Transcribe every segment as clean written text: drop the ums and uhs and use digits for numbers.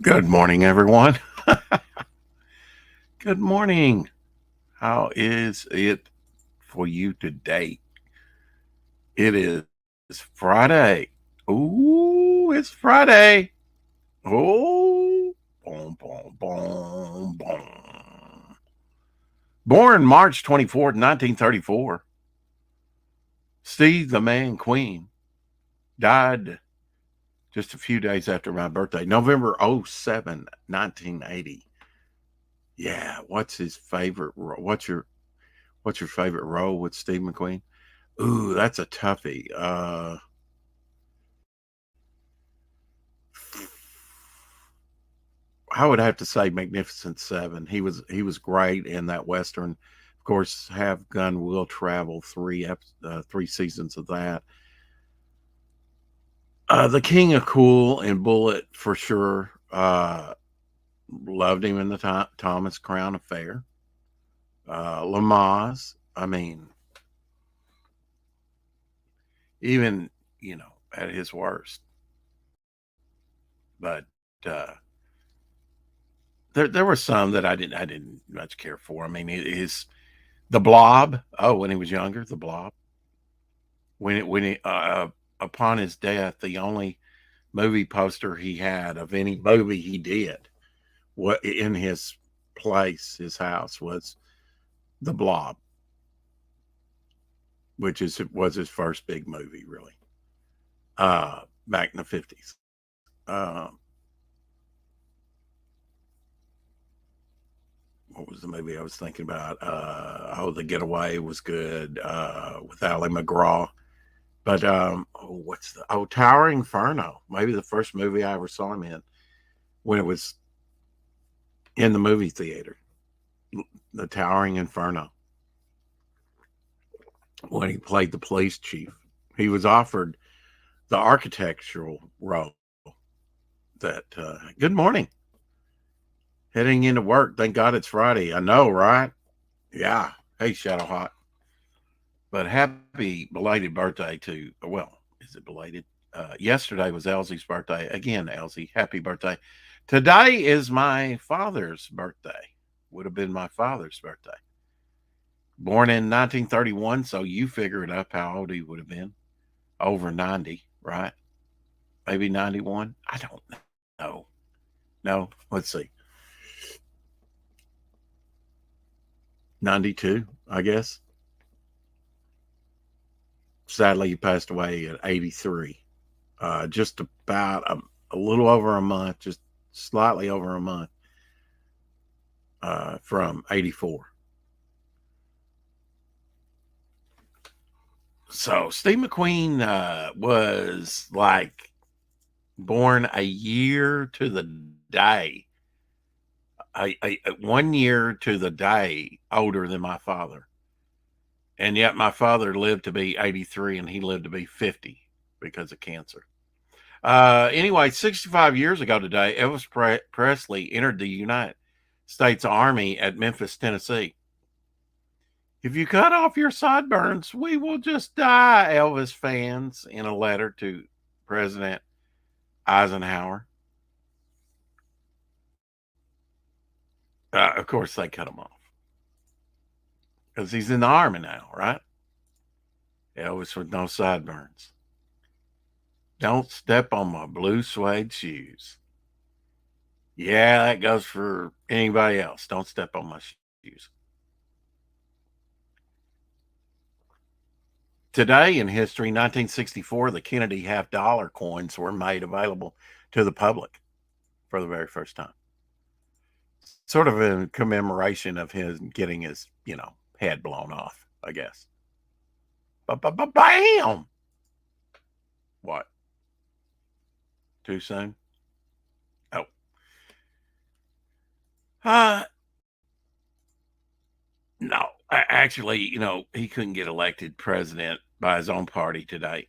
Good morning, everyone. Good morning. How is it for you today? It is Friday. Ooh, it's Friday. Oh, boom, boom, boom, boom. Born March 24th, 1934, Steve the Man Queen died just a few days after my birthday, November 1980. Yeah, what's his favorite role? What's your favorite role with Steve McQueen? Ooh, that's a toughie. I would have to say Magnificent Seven. He was great in that western. Of course, Have Gun Will Travel, three seasons of that. The King of Cool and Bullet for sure. Loved him in the Thomas Crown Affair. Lamaze. I mean, even at his worst. But uh, there were some that I didn't much care for. I mean, his the Blob. Oh, when he was younger, the Blob. When upon his death, the only movie poster he had of any movie he did, what in his place, his house was the Blob, which was his first big movie, really. Back in the 50s. Um, what was the movie I was thinking about? The Getaway was good with Ali McGraw. But Towering Inferno? Maybe the first movie I ever saw him in when it was in the movie theater. The Towering Inferno, when he played the police chief. He was offered the architectural role. Good morning. Heading into work. Thank God it's Friday. I know, right? Yeah. Hey, Shadowhawk. But happy belated birthday to, well, is it belated? Yesterday was Elsie's birthday. Again, Elsie, happy birthday. Today is my father's birthday. Would have been my father's birthday. Born in 1931, so you figure it up how old he would have been. Over 90, right? Maybe 91. I don't know. No, let's see. 92, I guess. Sadly, he passed away at 83. Just about a little over a month, just slightly over a month from 84. So Steve McQueen was like born a year to the day, 1 year to the day older than my father. And yet my father lived to be 83 and he lived to be 50 because of cancer. Anyway, 65 years ago today, Elvis Presley entered the United States Army at Memphis, Tennessee. If you cut off your sideburns, we will just die, Elvis fans, in a letter to President Eisenhower. Of course, they cut him off because he's in the Army now, right? Elvis with no sideburns. Don't step on my blue suede shoes. Yeah, that goes for anybody else. Don't step on my shoes. Today in history, 1964, the Kennedy half-dollar coins were made available to the public for the very first time. Sort of in commemoration of his getting his, head blown off, I guess. Bam! What? Too soon? Oh. Uh, no. Actually, he couldn't get elected president by his own party today.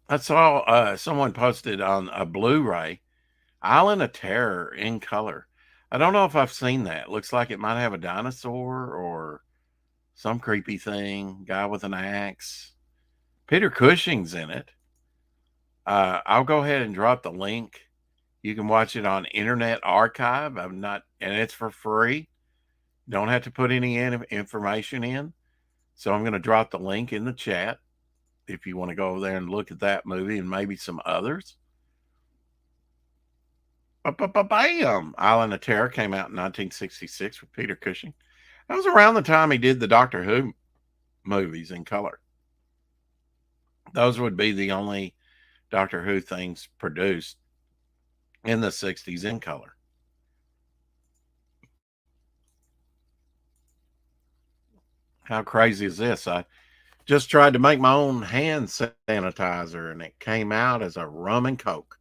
I saw someone posted on a Blu-ray Island of Terror in color. I don't know if I've seen that. Looks like it might have a dinosaur or some creepy thing, guy with an axe. Peter Cushing's in it. I'll go ahead and drop the link. You can watch it on Internet Archive. And it's for free. Don't have to put any information in. So I'm going to drop the link in the chat if you want to go over there and look at that movie and maybe some others. Bam! Island of Terror came out in 1966 with Peter Cushing. That was around the time he did the Doctor Who movies in color. Those would be the only Doctor Who things produced in the 60s in color. How crazy is this? I just tried to make my own hand sanitizer and it came out as a rum and coke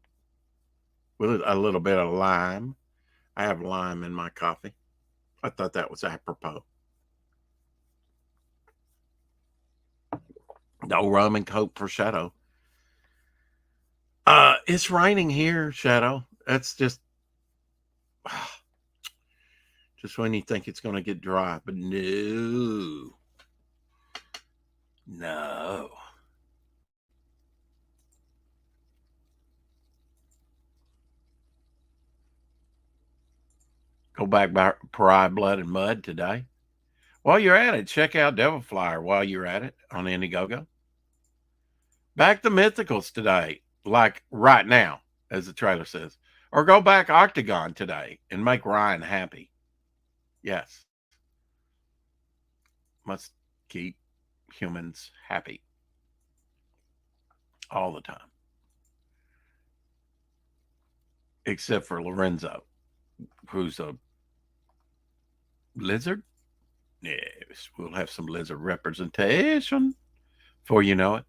with a little bit of lime. I have lime in my coffee. I thought that was apropos. No rum and coke for Shadow. It's raining here, Shadow. That's just when you think it's going to get dry, but no. Go back by Pariah Blood and Mud today. While you're at it, check out Devil Flyer while you're at it on Indiegogo. Back the Mythicals today, like right now, as the trailer says. Or go back Octagon today and make Ryan happy. Yes. Must keep humans happy all the time. Except for Lorenzo, who's a lizard. Yes, we'll have some lizard representation before you know it.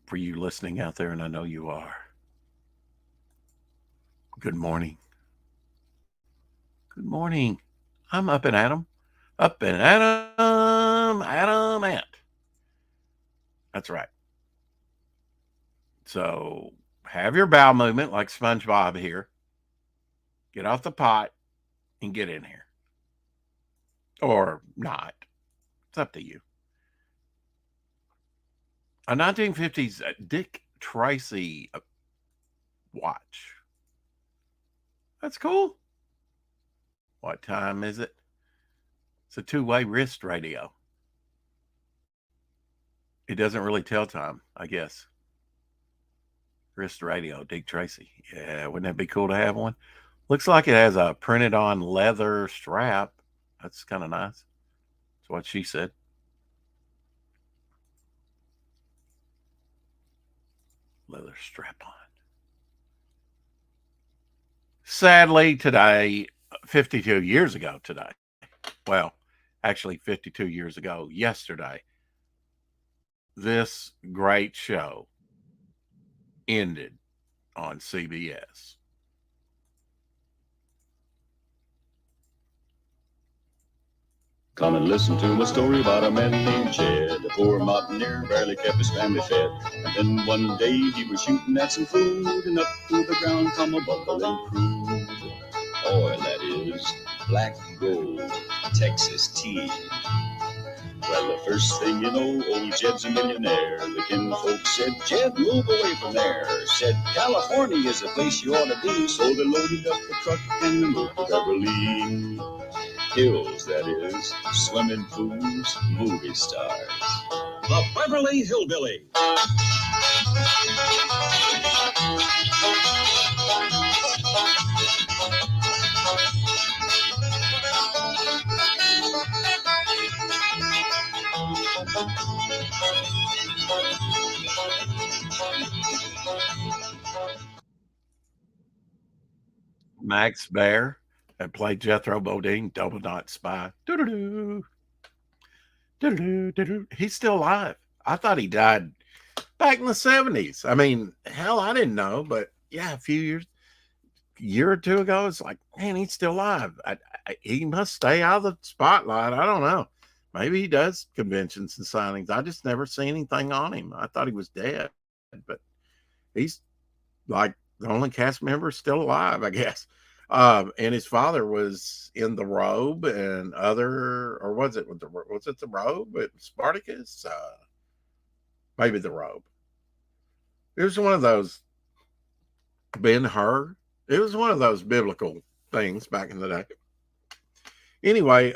For you listening out there, and I know you are, good morning. Good morning. I'm up and Adam. Up and Adam Ant. That's right. So have your bowel movement like SpongeBob here. Get off the pot and get in here. Or not. It's up to you. A 1950s Dick Tracy watch. That's cool. What time is it? It's a two-way wrist radio. It doesn't really tell time, I guess. Wrist radio, Dick Tracy. Yeah, wouldn't that be cool to have one? Looks like it has a printed on leather strap. That's kind of nice. That's what she said. Leather strap on. Sadly, today, 52 years ago today, well, actually 52 years ago yesterday, this great show ended on CBS. Come and listen to my story about a man named Jed. A poor mountaineer barely kept his family fed. And then one day he was shooting at some food, and up to the ground come a bubbling crude oil, that is black gold, Texas tea. Well, the first thing you know, old Jed's a millionaire. The kinfolk said, Jed, move away from there. Said, California is a place you ought to be. So they loaded up the truck and they moved to Beverly Hills, that is, swimming pools, movie stars. The Beverly Hillbilly. Max Baer that played Jethro Bodine, Double Knot Spy. Doo-doo-doo. Doo-doo-doo, doo-doo. He's still alive. I thought he died back in the 70s. I mean, hell, I didn't know, but yeah, a year or two ago, it's like, man, he's still alive. He must stay out of the spotlight. I don't know. Maybe he does conventions and signings. I just never seen anything on him. I thought he was dead, but he's like the only cast member still alive, I guess. And his father was in The Robe and other, or was it the Robe? Spartacus? maybe the robe. It was one of those Ben-Hur. It was one of those biblical things back in the day. Anyway,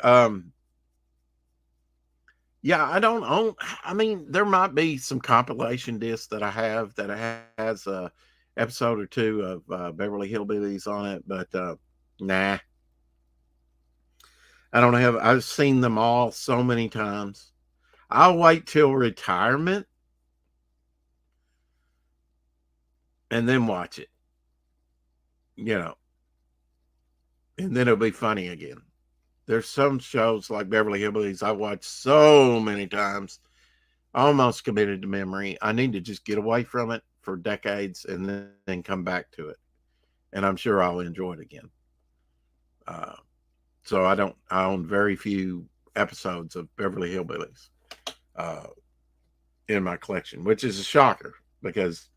yeah, I don't own. I mean, there might be some compilation discs that I have that has a episode or two of Beverly Hillbillies on it, but nah, I don't have. I've seen them all so many times. I'll wait till retirement and then watch it, you know, and then it'll be funny again. There's some shows like Beverly Hillbillies I watched so many times, almost committed to memory. I need to just get away from it for decades and then come back to it. And I'm sure I'll enjoy it again. So I own very few episodes of Beverly Hillbillies in my collection, which is a shocker because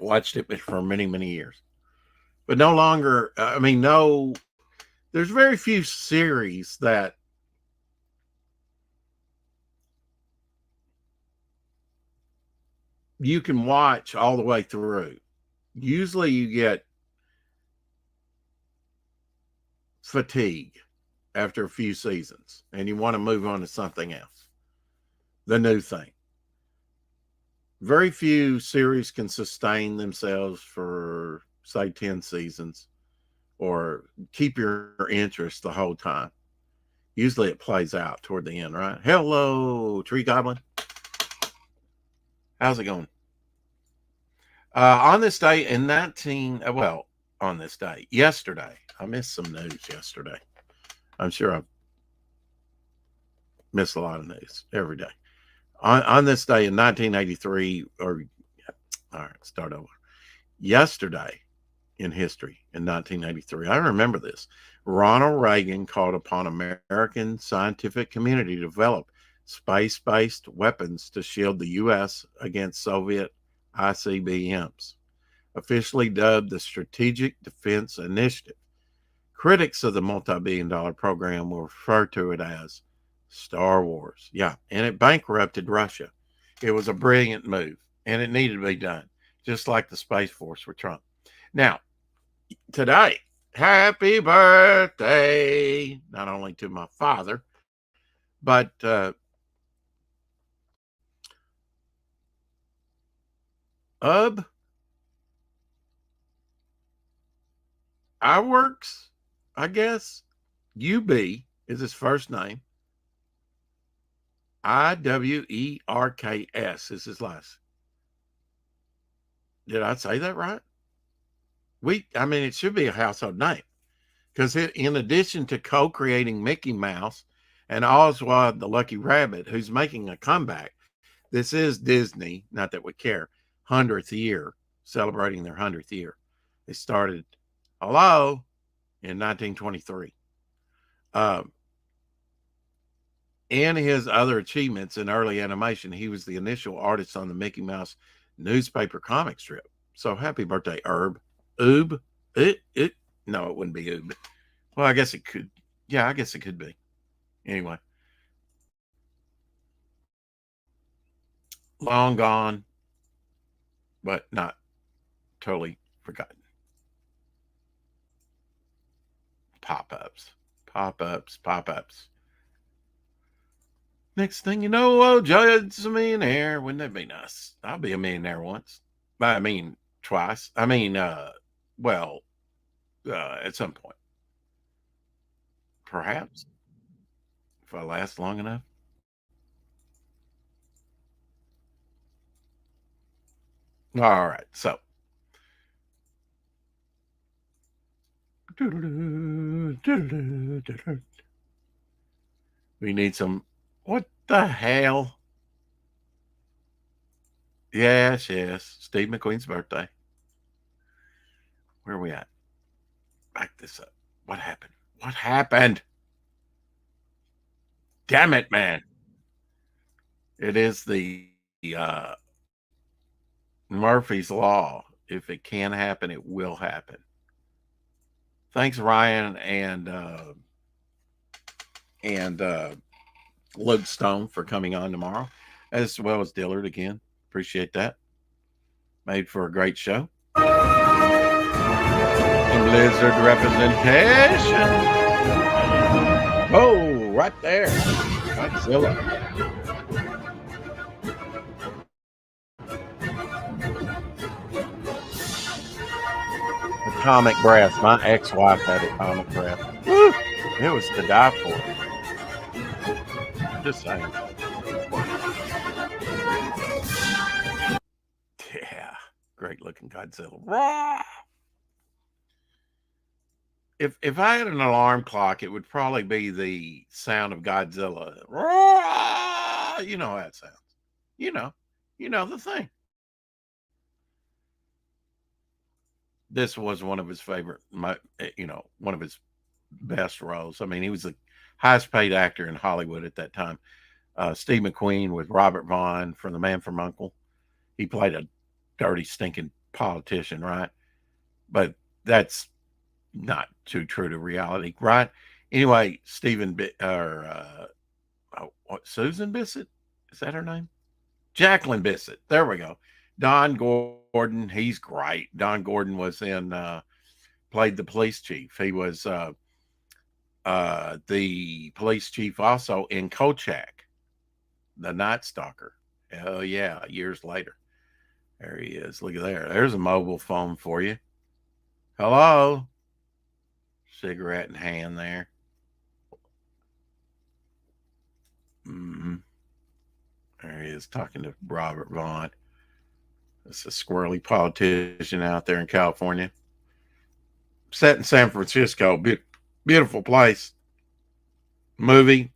I watched it for many, many years. But no longer, there's very few series that you can watch all the way through. Usually you get fatigue after a few seasons and you want to move on to something else, the new thing. Very few series can sustain themselves for, say, 10 seasons or keep your interest the whole time. Usually it plays out toward the end, right? Hello, Tree Goblin. How's it going? On this day in yesterday, I missed some news yesterday. I'm sure I've missed a lot of news every day. On this day in 1983, all right, start over. Yesterday in history in 1983, I remember this. Ronald Reagan called upon American scientific community to develop space-based weapons to shield the U.S. against Soviet ICBMs, officially dubbed the Strategic Defense Initiative. Critics of the multi-billion-dollar program will refer to it as Star Wars. Yeah, and it bankrupted Russia. It was a brilliant move, and it needed to be done, just like the Space Force for Trump. Now, today, happy birthday, not only to my father, but Iwerks, I guess. UB is his first name. Iwerks is his last. Did I say that right? It should be a household name because in addition to co-creating Mickey Mouse and Oswald the Lucky Rabbit, who's making a comeback, this is Disney, not that we care, 100th year, celebrating their 100th year. They started, in 1923. In his other achievements in early animation, he was the initial artist on the Mickey Mouse newspaper comic strip. So happy birthday, Herb. Oob. No, it wouldn't be Oob. Well, I guess it could. Yeah, I guess it could be. Anyway. Long gone, but not totally forgotten. Pop-ups. Next thing you know, oh, Judd's a millionaire. Wouldn't that be nice? I'll be a millionaire once. Twice. At some point. Perhaps. If I last long enough. All right, so. We need some. What the hell? Yes. Steve McQueen's birthday. Where are we at? Back this up. What happened? Damn it, man. It is the Murphy's Law. If it can happen, it will happen. Thanks, Ryan and Luke Stone for coming on tomorrow. as well as Dillard again. Appreciate that. Made for a great show. Some Blizzard representation. Oh, right there. Godzilla. Atomic Breath. My ex-wife had Atomic Breath. Woo! It was to die for. Just saying. Yeah. Great looking Godzilla. If I had an alarm clock, it would probably be the sound of Godzilla. You know how it sounds. You know the thing. This was one of his favorite, one of his best roles. I mean, he was the highest paid actor in Hollywood at that time. Steve McQueen with Robert Vaughn from The Man from U.N.C.L.E. He played a dirty, stinking politician, right? But that's not too true to reality, right? Anyway, Susan Bissett, is that her name? Jacqueline Bissett. There we go. Don Gordon, he's great. Don Gordon was played the police chief. He was the police chief also in Kolchak, the Night Stalker. Oh yeah, years later. There he is. Look at there. There's a mobile phone for you. Hello. Cigarette in hand there. Mm-hmm. There he is talking to Robert Vaughn. It's a squirrely politician out there in California. Set in San Francisco. Beautiful place. Movie.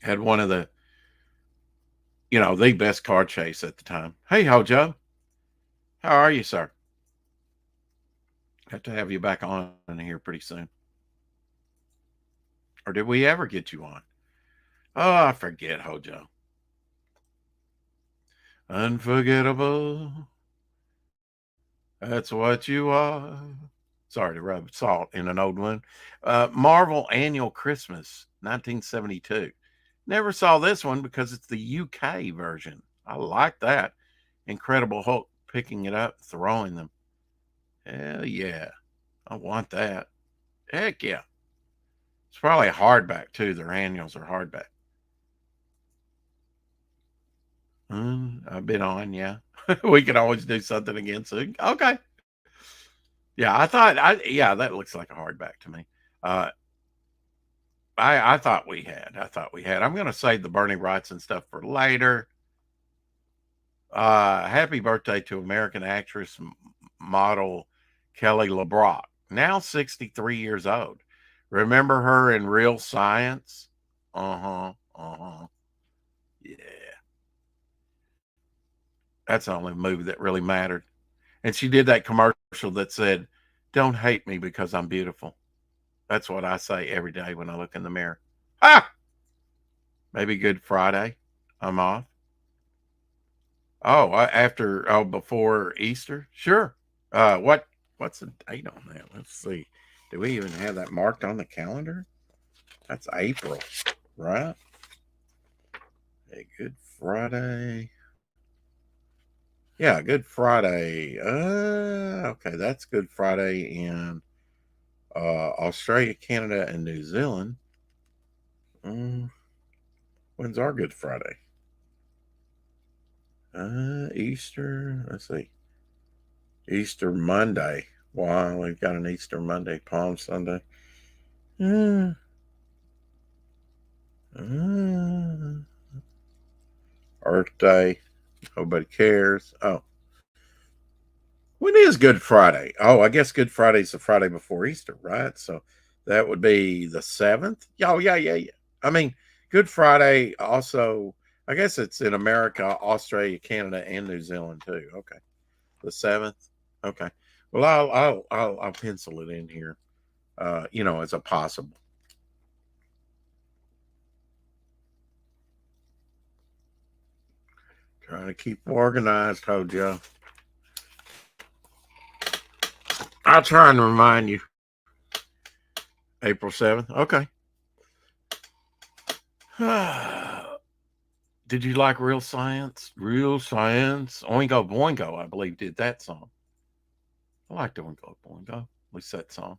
Had one of the, the best car chase at the time. Hey, Hojo. How are you, sir? Have to have you back on here pretty soon. Or did we ever get you on? Oh, I forget, Hojo. Unforgettable. That's what you are. Sorry to rub salt in an old one. Marvel Annual Christmas, 1972. Never saw this one because it's the UK version. I like that. Incredible Hulk picking it up, throwing them. Hell yeah. I want that. Heck yeah. It's probably a hardback too. Their annuals are hardback. I've been on, yeah. We could always do something again soon. Okay. Yeah, that looks like a hardback to me. I thought we had. I'm going to save the Bernie Wrightson stuff for later. Happy birthday to American actress model Kelly LeBrock, now 63 years old. Remember her in Real Science? Yeah. That's the only movie that really mattered. And she did that commercial that said, "Don't hate me because I'm beautiful." That's what I say every day when I look in the mirror. Maybe Good Friday. I'm off. Oh, before Easter? Sure. What's the date on that? Let's see. Do we even have that marked on the calendar? That's April, right? Hey, Good Friday. Yeah, Good Friday. Okay, that's Good Friday in Australia, Canada, and New Zealand. When's our Good Friday? Easter. Let's see. Easter Monday. Wow, we've got an Easter Monday, Palm Sunday. Earth Day. Nobody cares. Oh. When is Good Friday? Oh, I guess Good Friday's the Friday before Easter, right? So that would be the 7th. Oh, yeah. I mean, Good Friday also, I guess it's in America, Australia, Canada, and New Zealand too. Okay. The 7th. Okay. Well, I'll pencil it in here, as a possible. Trying to keep organized, Hojo. I'll try and remind you. April 7th. Okay. Did you like Real Science? Real Science. Oingo Boingo, I believe, did that song. I liked Oingo Boingo. At least that song.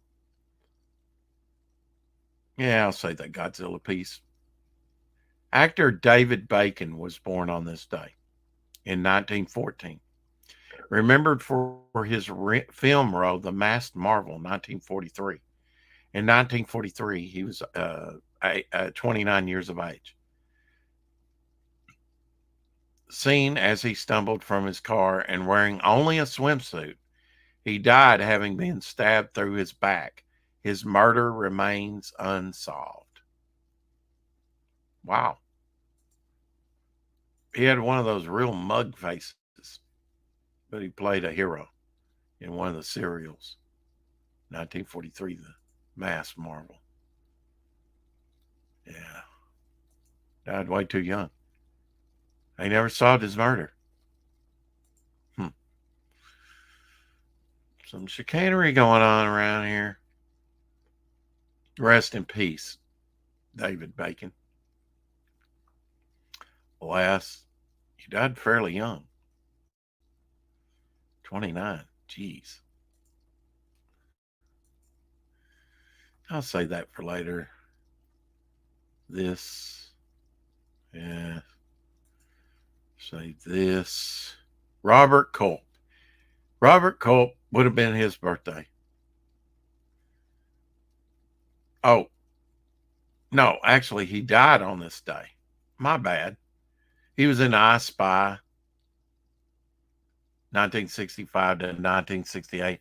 Yeah, I'll say that Godzilla piece. Actor David Bacon was born on this day in 1914. Remembered for his film role, The Masked Marvel, 1943. In 1943, he was 29 years of age. Seen as he stumbled from his car and wearing only a swimsuit, he died having been stabbed through his back. His murder remains unsolved. Wow. He had one of those real mug faces, but he played a hero in one of the serials. 1943, The Masked Marvel. Yeah. Died way too young. They never solved his murder. Some chicanery going on around here. Rest in peace, David Bacon. Alas, he died fairly young. 29. Jeez. I'll say that for later. This. Yeah. Say this. Robert Culp. Robert Culp would have been his birthday. Oh, no, actually, he died on this day. My bad. He was in I Spy, 1965 to 1968.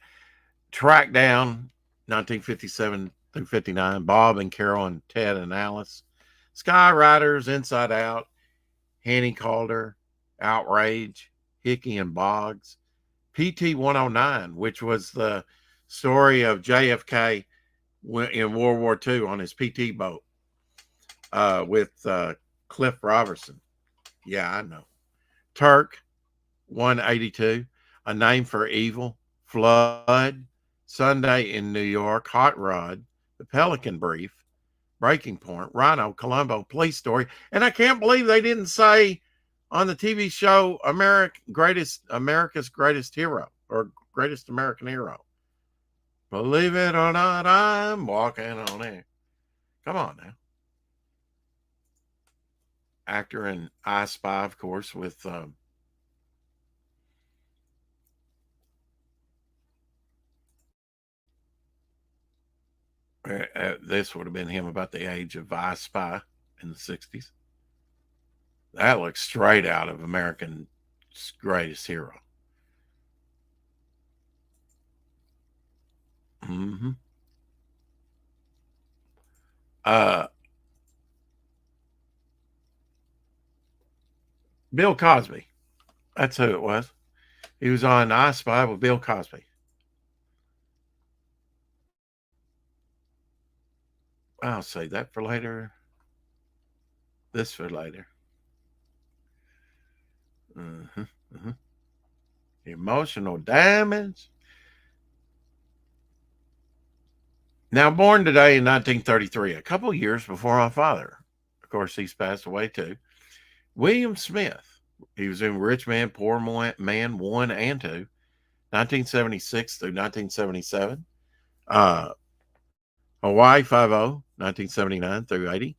Tracked down, 1957 through 59. Bob and Carol and Ted and Alice. Sky Riders, Inside Out, Hanny Calder, Outrage, Hickey and Boggs. PT 109, which was the story of JFK in World War II on his PT boat with Cliff Robertson. Yeah, I know. Turk 182, A Name for Evil, Flood, Sunday in New York, Hot Rod, The Pelican Brief, Breaking Point, Rhino, Columbo, Police Story. And I can't believe they didn't say on the TV show America's Greatest Hero or Greatest American Hero. Believe it or not, I'm walking on air. Come on now. Actor in I Spy, of course, with this would have been him about the age of I Spy in the 60s. That looks straight out of American's Greatest Hero. Mm-hmm. Bill Cosby. That's who it was. He was on I Spy with Bill Cosby. I'll say that for later. This for later. Mm-hmm. Mm-hmm. Emotional damage. Now, born today in 1933, a couple years before my father. Of course, he's passed away too. William Smith. He was in Rich Man, Poor Man 1 and 2, 1976 through 1977. Hawaii 5-0, 1979 through 80.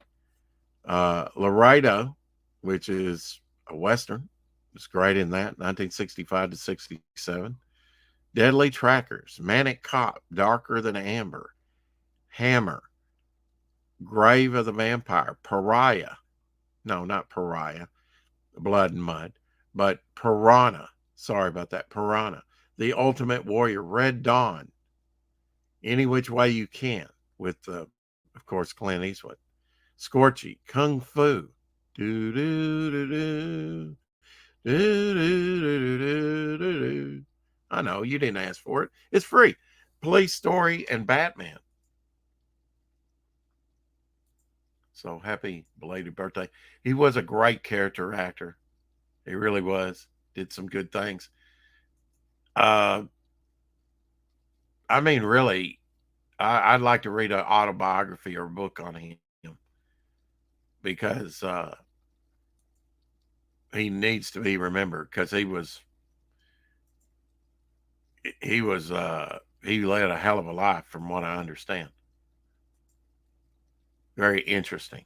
Laredo, which is a Western, was great in that, 1965 to 67. Deadly Trackers, Manic Cop, Darker Than Amber, Hammer, Grave of the Vampire, Pariah. No, not Pariah, Blood and Mud, but Piranha. Sorry about that. Piranha. The Ultimate Warrior, Red Dawn, Any Which Way You Can, with, of course, Clint Eastwood. Scorchy, Kung Fu. Do, do, do, do. Do, do, do, do, do, do. I know, you didn't ask for it. It's free. Police Story and Batman. So happy belated birthday. He was a great character actor. He really was. Did some good things. I mean, really, I'd like to read an autobiography or a book on him because he needs to be remembered because he led a hell of a life from what I understand. Very interesting.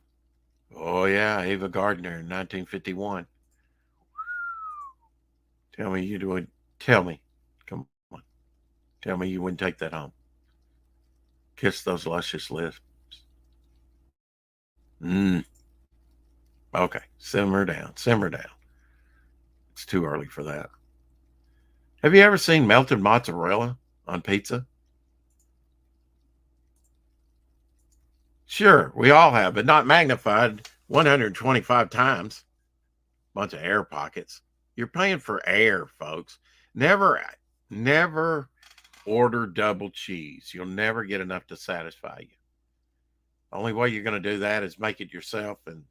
Oh yeah, Ava Gardner in 1951. Tell me you would. Tell me, come on, tell me you wouldn't take that home. Kiss those luscious lips. Mm. Okay, simmer down, simmer down. It's too early for that. Have you ever seen melted mozzarella on pizza? Sure, we all have, but not magnified 125 times. Bunch of air pockets. You're paying for air, folks. Never order double cheese. You'll never get enough to satisfy you. Only way you're going to do that is make it yourself, and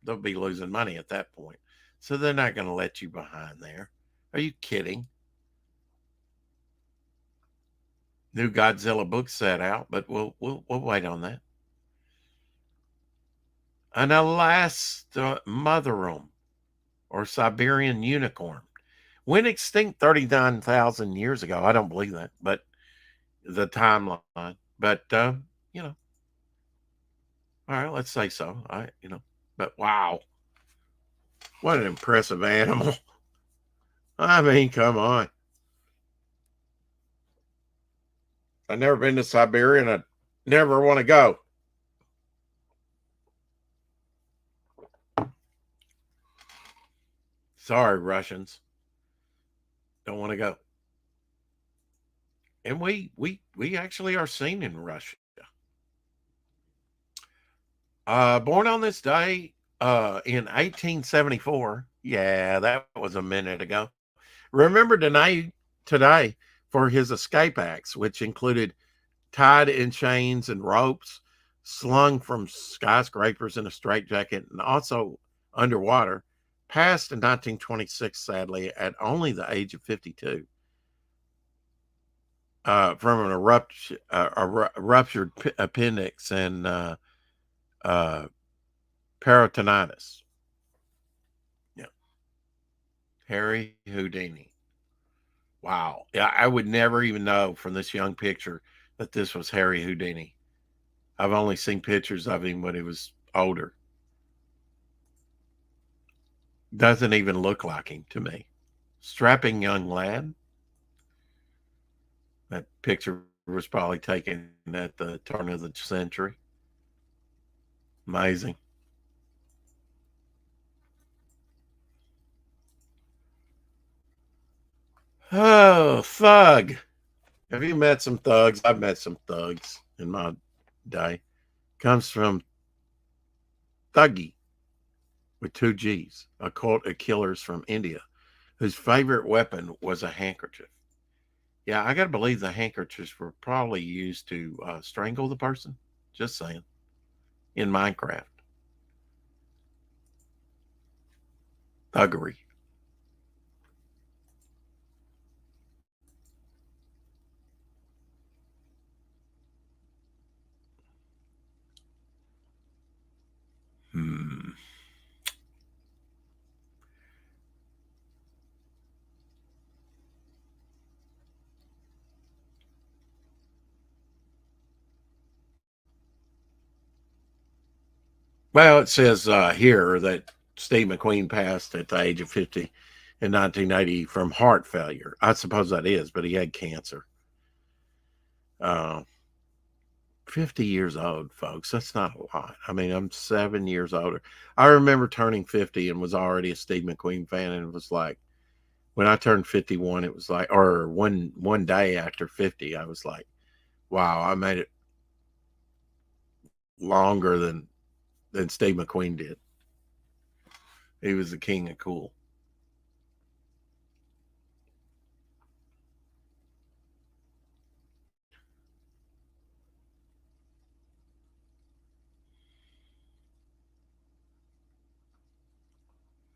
they'll be losing money at that point. So they're not going to let you behind there. Are you kidding? New Godzilla book set out, but we'll wait on that. An Alaska motherrum or Siberian unicorn went extinct 39,000 years ago. I don't believe that, but the timeline. But you know, all right, let's say so. But wow, what an impressive animal. I mean, come on. I've never been to Siberia and I never want to go. Sorry, Russians. Don't want to go. And we actually are seen in Russia. Born on this day in 1874. Yeah, that was a minute ago. Remember today for his escape acts, which included tied in chains and ropes, slung from skyscrapers in a straitjacket, and also underwater. Passed in 1926, sadly, at only the age of 52. From an ruptured appendix and peritonitis. Yeah. Harry Houdini. Wow. Yeah, I would never even know from this young picture that this was Harry Houdini. I've only seen pictures of him when he was older. Doesn't even look like him to me. Strapping young lad. That picture was probably taken at the turn of the century. Amazing. Oh, thug. Have you met some thugs? I've met some thugs in my day. Comes from Thuggy with two G's, a cult of killers from India whose favorite weapon was a handkerchief. Yeah, I got to believe the handkerchiefs were probably used to strangle the person. Just saying. In Minecraft. Thuggery. Hmm. Well, it says here that Steve McQueen passed at the age of 50 in 1980 from heart failure. I suppose that is, but he had cancer. Uh, 50 years old, folks. That's not a lot. I mean, I'm 7 years older. I remember turning 50 and was already a Steve McQueen fan, and it was like when I turned 51, it was like, or one day after 50, I was like, wow, I made it longer than Steve McQueen did. He was the king of cool.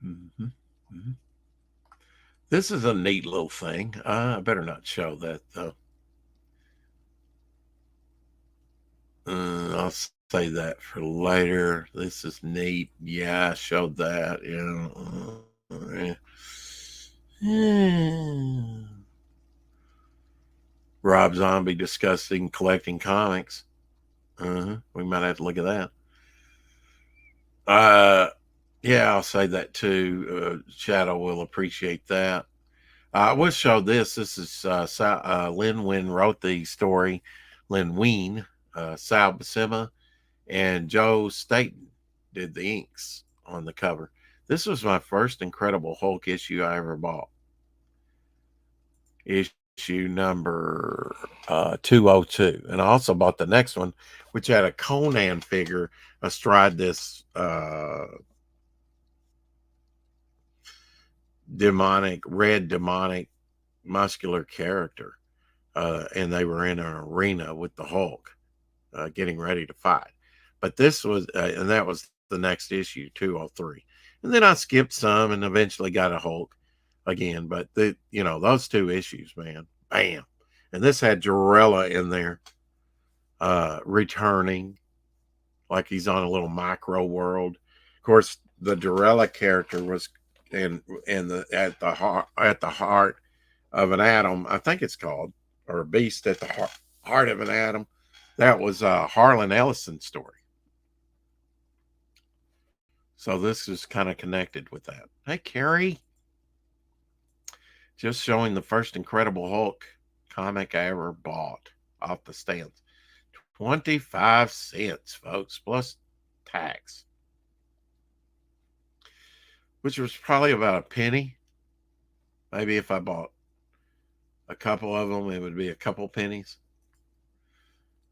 Mm-hmm. Mm-hmm. This is a neat little thing. I better not show that though. I'll say that for later. This is neat. Yeah, I showed that. Yeah. Rob Zombie discussing collecting comics. We might have to look at that. Yeah, I'll say that too. Shadow will appreciate that. I will show this. This is Lynn Wynn wrote the story. Lynn Wein, Sal Buscema, and Joe Staten did the inks on the cover. This was my first Incredible Hulk issue I ever bought. Issue number 202. And I also bought the next one, which had a Conan figure astride this red demonic muscular character. And they were in an arena with the Hulk getting ready to fight. But this was, and that was the next issue, 203. And then I skipped some and eventually got a Hulk again. But those two issues, man, bam. And this had Jarella in there returning like he's on a little micro world. Of course, the Jarella character was at the heart of an atom, I think it's called, or a beast at the heart of an atom. That was Harlan Ellison's story. So this is kind of connected with that. Hey, Carrie. Just showing the first Incredible Hulk comic I ever bought off the stands. 25 cents, folks, plus tax. Which was probably about a penny. Maybe if I bought a couple of them, it would be a couple pennies.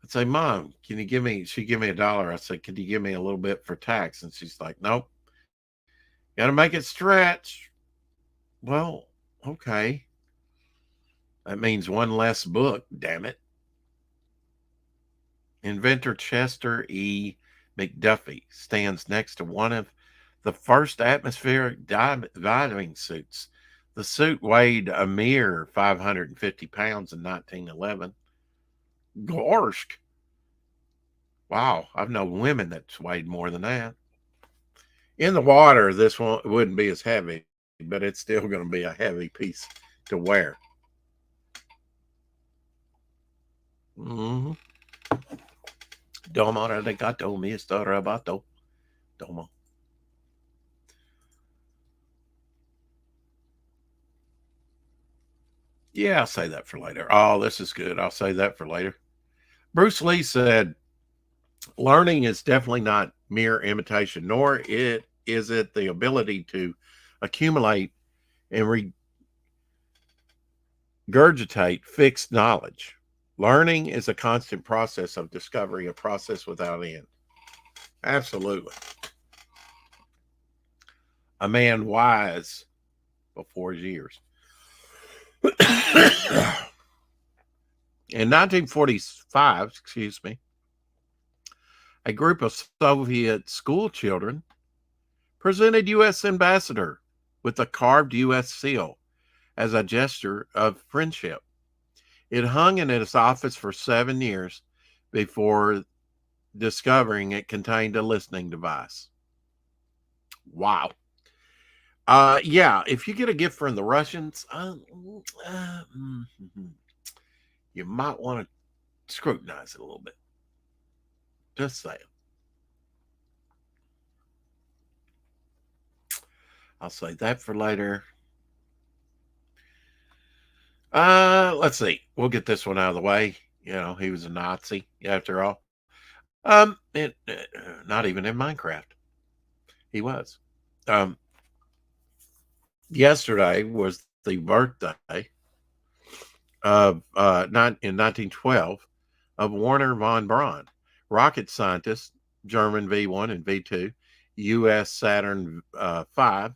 I'd say, Mom, can you give me, she'd give me $1. I said, could you give me a little bit for tax? And she's like, nope. Got to make it stretch. Well, okay. That means one less book, damn it. Inventor Chester E. McDuffie stands next to one of the first atmospheric diving suits. The suit weighed a mere 550 pounds in 1911. Gorsk. Wow, I've known women that's weighed more than that. In the water, this one wouldn't be as heavy, but it's still going to be a heavy piece to wear. Domo arigato, Mr. Roboto. Domo. Yeah, I'll say that for later. Oh, this is good. I'll say that for later. Bruce Lee said, learning is definitely not mere imitation, nor is it the ability to accumulate and regurgitate fixed knowledge. Learning is a constant process of discovery, a process without end. Absolutely. A man wise before his years. In 1945, a group of Soviet school children presented U.S. ambassador with a carved U.S. seal as a gesture of friendship. It hung in his office for 7 years before discovering it contained a listening device. Wow. Yeah, if you get a gift from the Russians, you might want to scrutinize it a little bit. Just saying. I'll say that for later. Let's see. We'll get this one out of the way. He was a Nazi after all. Not even in Minecraft. He was. Yesterday was the birthday of in 1912 of Werner von Braun, rocket scientist, German V1 and V2, U.S. Saturn V,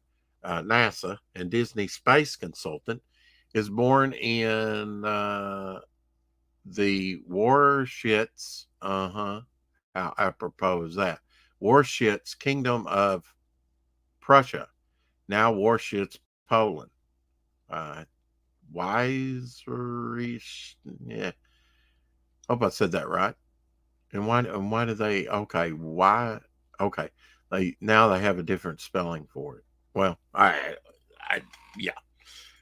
NASA, and Disney space consultant. Is born in the Warschitz, apropos that, Warschitz Kingdom of Prussia, now Warschitz, Poland. Yeah. Hope I said that right. And why do they, why? Okay. They have a different spelling for it. Well, Yeah,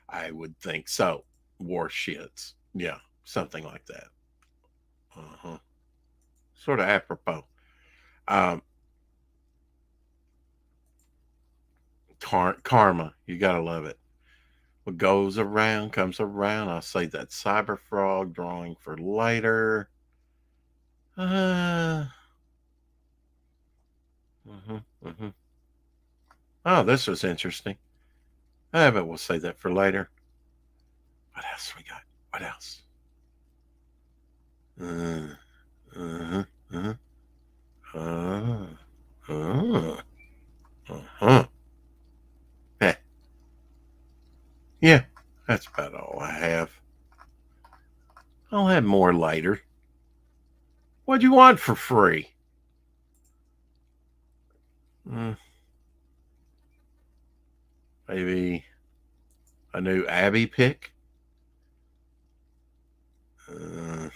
I would think so. War shits. Yeah, something like that. Uh-huh. Sort of apropos. Um, karma. You gotta love it. What goes around comes around. I'll say that cyber frog drawing for later. Uh, mhm, mhm. Oh, this was interesting. But we'll say that for later. What else we got? What else? Uh, uh-huh, uh-huh, uh, uh, uh-huh. Eh, yeah, that's about all I have. I'll have more later. What do you want for free? Mm, maybe a new Abby pick? Uh,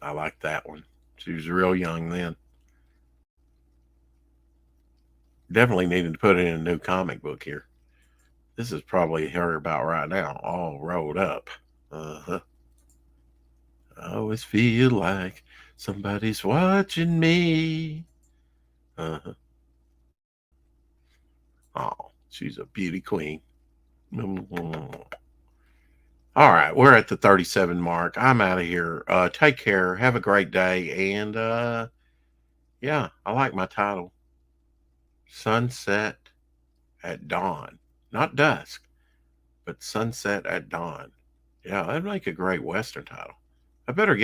I like that one. She was real young then. Definitely needed to put in a new comic book here. This is probably her about right now, all rolled up. Uh-huh. I always feel like somebody's watching me. Uh-huh. Oh, she's a beauty queen. All right, we're at the 37 mark. I'm out of here. Take care. Have a great day. And yeah, I like my title. Sunset at Dawn. Not dusk, but Sunset at Dawn. Yeah, that'd make a great Western title. I better get